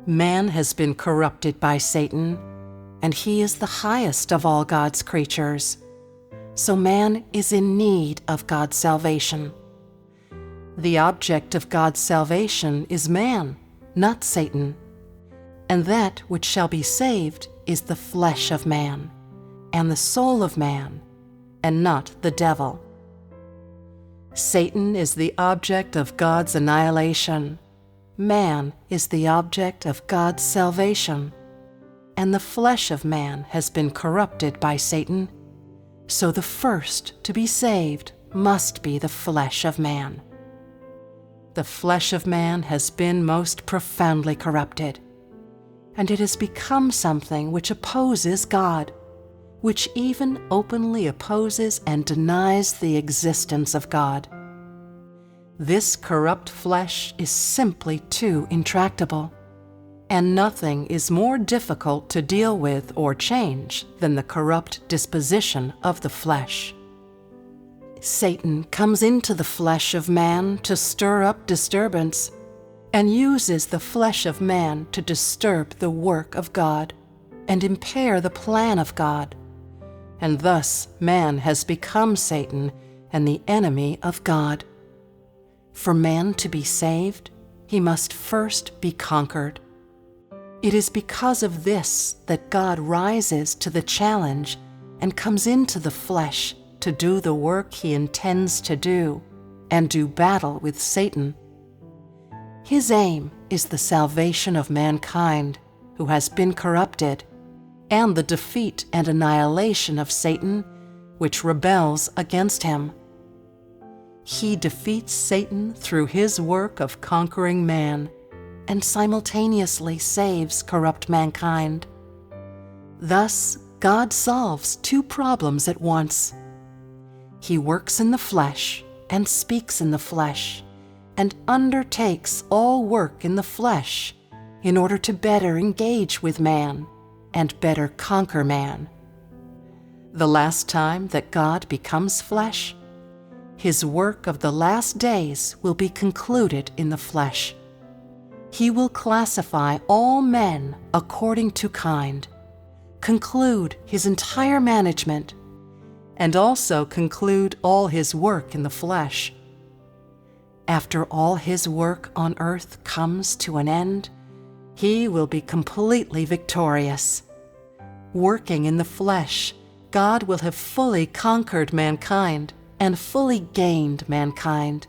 Man has been corrupted by Satan, and he is the highest of all God's creatures. So man is in need of God's salvation. The object of God's salvation is man, not Satan. And that which shall be saved is the flesh of man, and the soul of man, and not the devil. Satan is the object of God's annihilation. Man is the object of God's salvation. And the flesh of man has been corrupted by Satan, so the first to be saved must be the flesh of man. The flesh of man has been most profoundly corrupted, and it has become something which opposes God, which even openly opposes and denies the existence of God. This corrupt flesh is simply too intractable, and nothing is more difficult to deal with or change than the corrupt disposition of the flesh. Satan comes into the flesh of man to stir up disturbance, and uses the flesh of man to disturb the work of God and impair the plan of God. And thus man has become Satan and the enemy of God. For man to be saved, he must first be conquered. It is because of this that God rises to the challenge and comes into the flesh to do the work he intends to do and do battle with Satan. His aim is the salvation of mankind who has been corrupted, and the defeat and annihilation of Satan, which rebels against him. He defeats Satan through his work of conquering man, and simultaneously saves corrupt mankind. Thus, God solves two problems at once. He works in the flesh and speaks in the flesh, and undertakes all work in the flesh in order to better engage with man and better conquer man. The last time that God becomes flesh, his work of the last days will be concluded in the flesh. He will classify all men according to kind, conclude his entire management, and also conclude all his work in the flesh. After all his work on earth comes to an end, he will be completely victorious. Working in the flesh, God will have fully conquered mankind and fully gained mankind.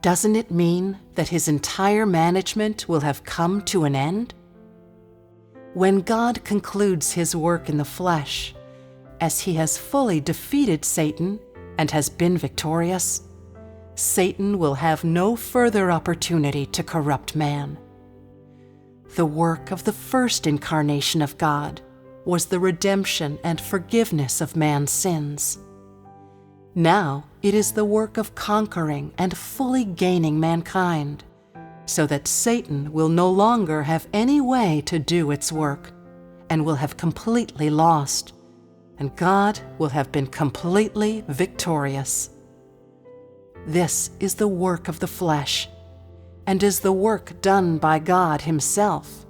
Doesn't it mean that his entire management will have come to an end? When God concludes his work in the flesh, as he has fully defeated Satan and has been victorious, Satan will have no further opportunity to corrupt man. The work of the first incarnation of God was the redemption and forgiveness of man's sins. Now it is the work of conquering and fully gaining mankind, so that Satan will no longer have any way to do its work, and will have completely lost, and God will have been completely victorious. This is the work of the flesh, and is the work done by God himself.